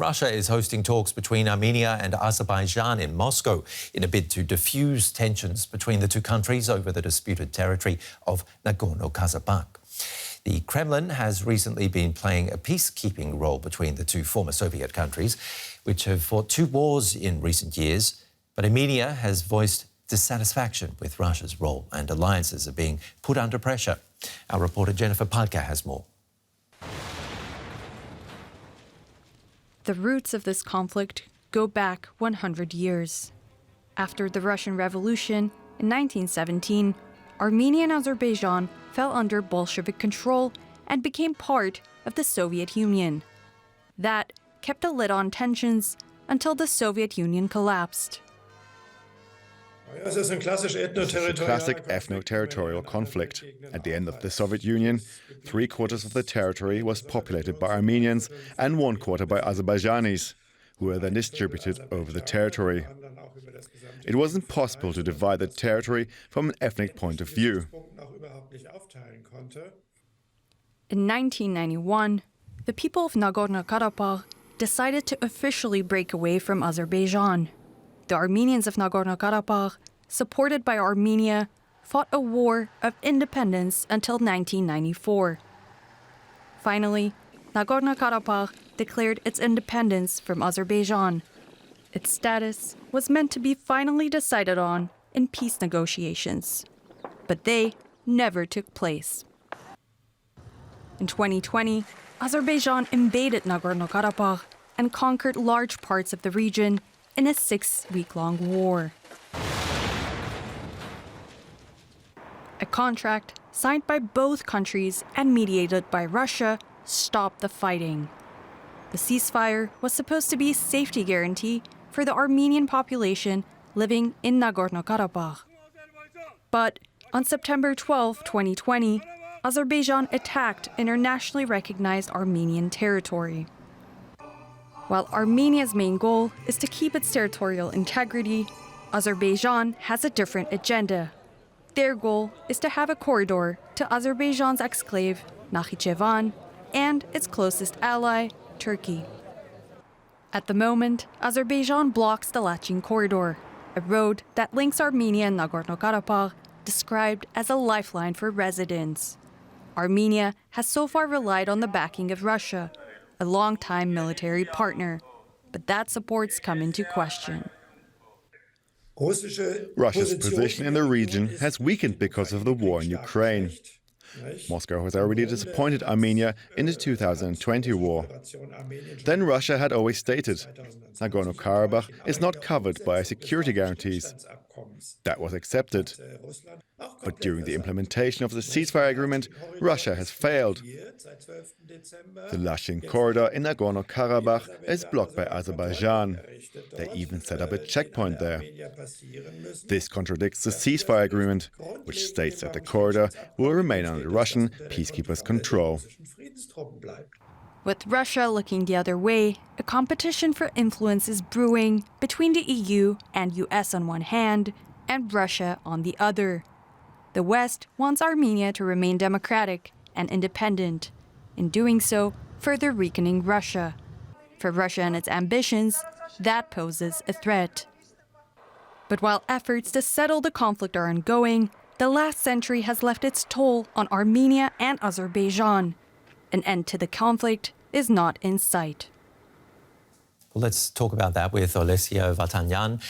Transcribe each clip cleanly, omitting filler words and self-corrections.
Russia is hosting talks between Armenia and Azerbaijan in Moscow in a bid to defuse tensions between the two countries over the disputed territory of Nagorno-Karabakh. The Kremlin has recently been playing a peacekeeping role between the two former Soviet countries, which have fought two wars in recent years. But Armenia has voiced dissatisfaction with Russia's role, and alliances are being put under pressure. Our reporter Jennifer Palka has more. The roots of this conflict go back 100 years. After the Russian Revolution in 1917, Armenia and Azerbaijan fell under Bolshevik control and became part of the Soviet Union. That kept a lid on tensions until the Soviet Union collapsed. It's a classic ethno-territorial conflict. At the end of the Soviet Union, 3/4 of the territory was populated by Armenians and 1/4 by Azerbaijanis, who were then distributed over the territory. It wasn't possible to divide the territory from an ethnic point of view. In 1991, the people of Nagorno-Karabakh decided to officially break away from Azerbaijan. The Armenians of Nagorno-Karabakh, supported by Armenia, fought a war of independence until 1994. Finally, Nagorno-Karabakh declared its independence from Azerbaijan. Its status was meant to be finally decided on in peace negotiations, but they never took place. In 2020, Azerbaijan invaded Nagorno-Karabakh and conquered large parts of the region in a 6-week-long war. A contract signed by both countries and mediated by Russia stopped the fighting. The ceasefire was supposed to be a safety guarantee for the Armenian population living in Nagorno-Karabakh. But on September 12, 2020, Azerbaijan attacked internationally recognized Armenian territory. While Armenia's main goal is to keep its territorial integrity, Azerbaijan has a different agenda. Their goal is to have a corridor to Azerbaijan's exclave, Nakhichevan, and its closest ally, Turkey. At the moment, Azerbaijan blocks the Lachin Corridor, a road that links Armenia and Nagorno-Karabakh, described as a lifeline for residents. Armenia has so far relied on the backing of Russia, a longtime military partner, but that support's come into question. Russia's position in the region has weakened because of the war in Ukraine. Moscow has already disappointed Armenia in the 2020 war. Then Russia had always stated, Nagorno-Karabakh is not covered by security guarantees. That was accepted. But during the implementation of the ceasefire agreement, Russia has failed. The Lachin corridor in Nagorno-Karabakh is blocked by Azerbaijan. They even set up a checkpoint there. This contradicts the ceasefire agreement, which states that the corridor will remain under Russian peacekeepers' control. With Russia looking the other way, a competition for influence is brewing between the EU and US on one hand, and Russia on the other. The West wants Armenia to remain democratic and independent, in doing so, further weakening Russia. For Russia and its ambitions, that poses a threat. But while efforts to settle the conflict are ongoing, the last century has left its toll on Armenia and Azerbaijan. An end to the conflict is not in sight. Well, let's talk about that with Alessio Vatanyan.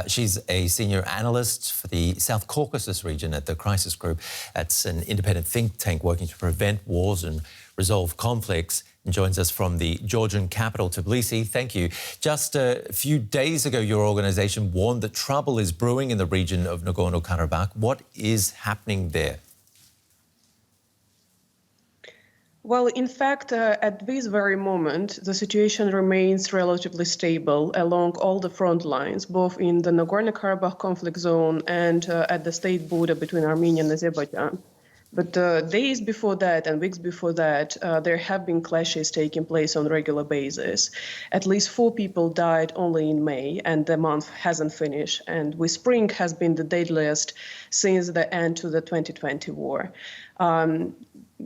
She's a senior analyst for the South Caucasus region at the Crisis Group. That's an independent think tank working to prevent wars and resolve conflicts, and joins us from the Georgian capital, Tbilisi. Thank you. Just a few days ago, your organisation warned that trouble is brewing in the region of Nagorno-Karabakh. What is happening there? Well, in fact, at this very moment, the situation remains relatively stable along all the front lines, both in the Nagorno-Karabakh conflict zone and at the state border between Armenia and Azerbaijan. But days before that and weeks before that, there have been clashes taking place on a regular basis. At least 4 people died only in May, and the month hasn't finished. And with spring has been the deadliest since the end to the 2020 war.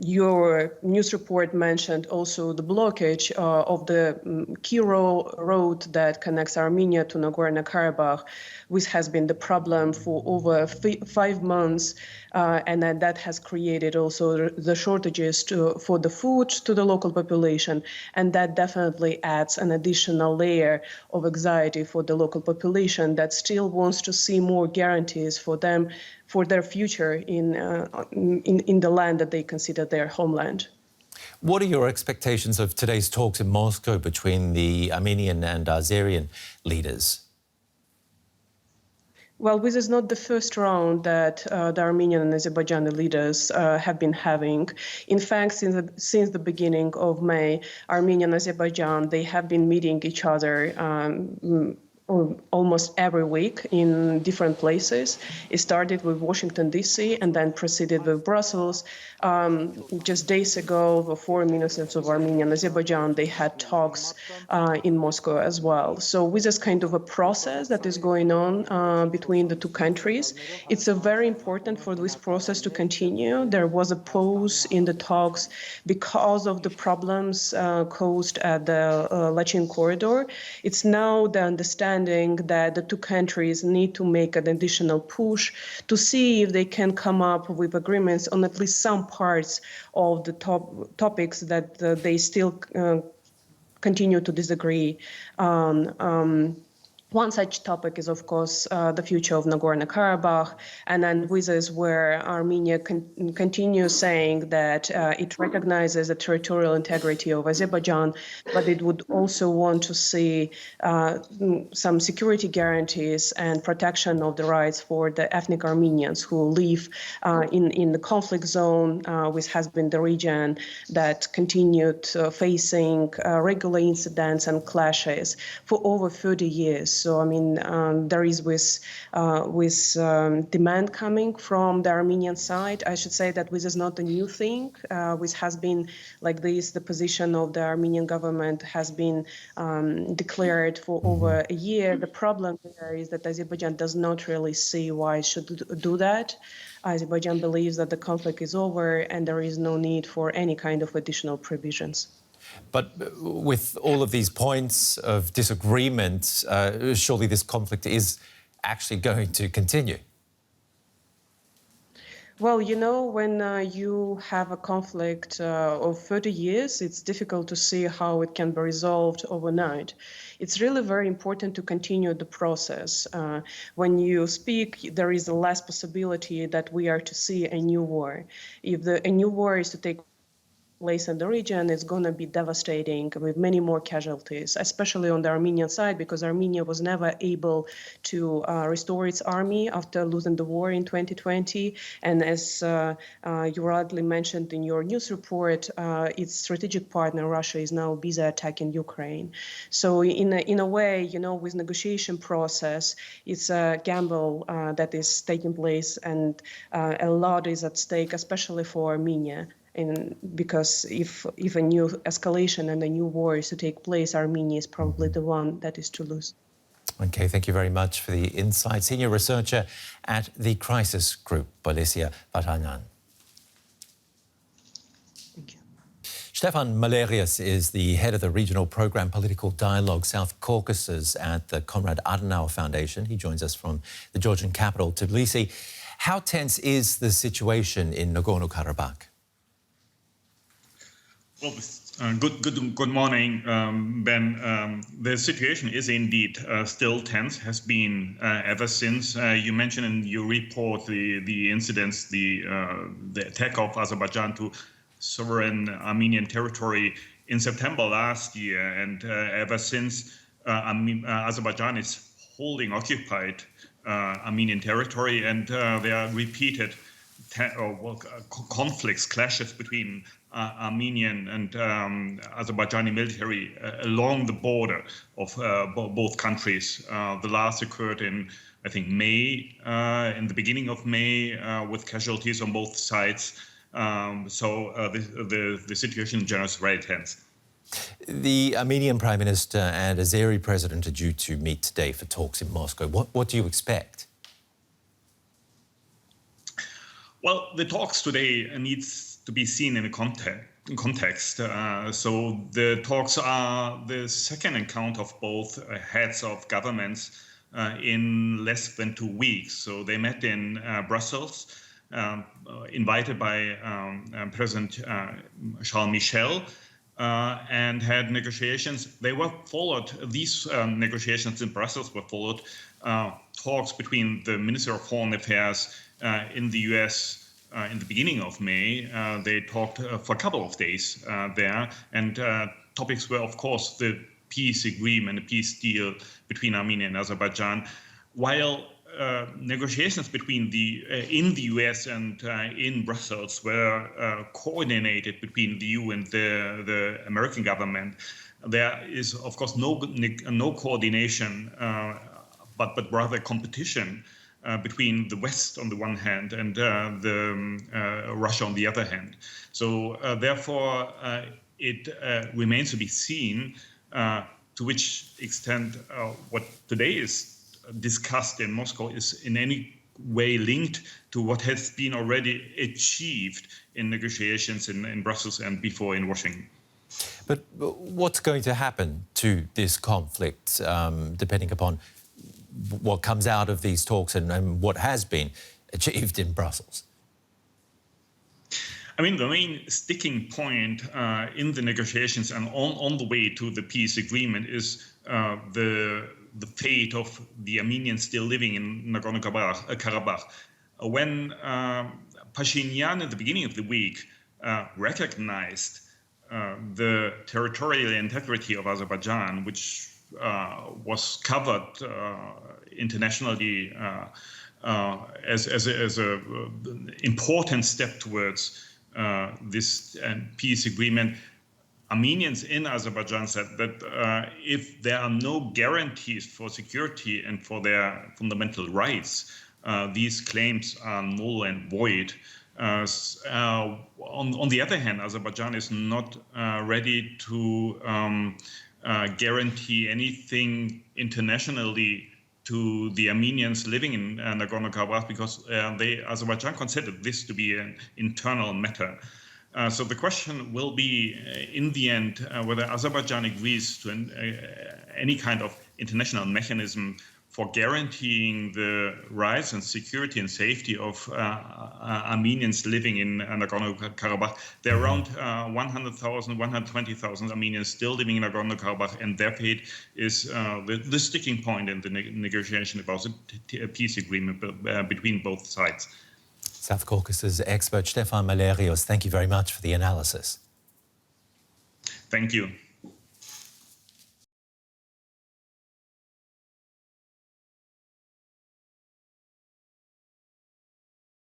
your news report mentioned also the blockage of the key road that connects Armenia to Nagorno-Karabakh, which has been the problem for over 5 months, and that has created also the shortages for the food to the local population, and that definitely adds an additional layer of anxiety for the local population that still wants to see more guarantees for them, for their future in the land that they consider their homeland. What are your expectations of today's talks in Moscow between the Armenian and Azerian leaders? Well, this is not the first round that the Armenian and Azerbaijani leaders have been having. In fact, since the beginning of May, Armenia and Azerbaijan, they have been meeting each other almost every week in different places. It started with Washington, D.C., and then proceeded with Brussels. Just days ago, the foreign ministers of Armenia and Azerbaijan, they had talks in Moscow as well. So this is kind of a process that is going on between the two countries. It's very important for this process to continue. There was a pause in the talks because of the problems caused at the Lachin corridor. It's now the understanding that the two countries need to make an additional push to see if they can come up with agreements on at least some parts of the topics that they still continue to disagree on. One such topic is, of course, the future of Nagorno-Karabakh, and then this is where Armenia continues saying that it recognizes the territorial integrity of Azerbaijan, but it would also want to see some security guarantees and protection of the rights for the ethnic Armenians who live in the conflict zone, which has been the region that continued facing regular incidents and clashes for over 30 years. So, I mean, there is this demand coming from the Armenian side. I should say that this is not a new thing. This has been like this. The position of the Armenian government has been declared for over a year. The problem there is that Azerbaijan does not really see why it should do that. Azerbaijan believes that the conflict is over and there is no need for any kind of additional provisions. But with all of these points of disagreement, surely this conflict is actually going to continue. Well, you know, when you have a conflict of 30 years, it's difficult to see how it can be resolved overnight. It's really very important to continue the process. When you speak, there is a less possibility that we are to see a new war. If a new war is to take place in the region, it's going to be devastating with many more casualties, especially on the Armenian side, because Armenia was never able to restore its army after losing the war in 2020. And as you rightly mentioned in your news report, its strategic partner, Russia, is now busy attacking Ukraine. So in a way, you know, with negotiation process, it's a gamble that is taking place, and a lot is at stake, especially for Armenia. Because if a new escalation and a new war is to take place, Armenia is probably the one that is to lose. OK, thank you very much for the insight. Senior researcher at the Crisis Group, Alessio Vatanyan. Thank you. Stefan Malarius is the head of the Regional Programme Political Dialogue South Caucasus at the Konrad Adenauer Foundation. He joins us from the Georgian capital, Tbilisi. How tense is the situation in Nagorno-Karabakh? Well, good morning, Ben. The situation is indeed still tense, has been ever since. You mentioned in your report the incidents, the attack of Azerbaijan to sovereign Armenian territory in September last year, and ever since Azerbaijan is occupied Armenian territory, and there are repeated conflicts, clashes between Armenian and Azerbaijani military along the border of both countries. The last occurred in, I think, May, in the beginning of May, with casualties on both sides. So the situation in general is very tense. The Armenian Prime Minister and Azeri President are due to meet today for talks in Moscow. What do you expect? Well, the talks today needs to be seen in a context. So the talks are the second encounter of both heads of governments in less than 2 weeks. So they met in Brussels, invited by President Charles Michel, and had negotiations. They were followed, these negotiations in Brussels were followed talks between the Minister of Foreign Affairs in the US in the beginning of May. They talked for a couple of days there, and topics were, of course, the peace agreement, the peace deal between Armenia and Azerbaijan, while negotiations between in the US and in Brussels were coordinated between the EU and the American government. There is, of course, no coordination, but rather competition between the West on the one hand and Russia on the other hand. So therefore, it remains to be seen to which extent what today is discussed in Moscow is in any way linked to what has been already achieved in negotiations in Brussels and before in Washington. But what's going to happen to this conflict, depending upon what comes out of these talks and what has been achieved in Brussels? I mean, the main sticking point in the negotiations and on the way to the peace agreement is the fate of the Armenians still living in Nagorno-Karabakh. When Pashinyan at the beginning of the week recognized the territorial integrity of Azerbaijan, which was covered internationally as an important step towards this peace agreement, Armenians in Azerbaijan said that if there are no guarantees for security and for their fundamental rights, these claims are null and void. On the other hand, Azerbaijan is not ready to guarantee anything internationally to the Armenians living in Nagorno-Karabakh because Azerbaijan considered this to be an internal matter. So the question will be, in the end, whether Azerbaijan agrees to any kind of international mechanism for guaranteeing the rights and security and safety of Armenians living in Nagorno-Karabakh. There are around 100,000, 120,000 Armenians still living in Nagorno-Karabakh, and their fate is the sticking point in the negotiation about a peace agreement between both sides. South Caucasus expert Stefan Malarius, thank you very much for the analysis. Thank you.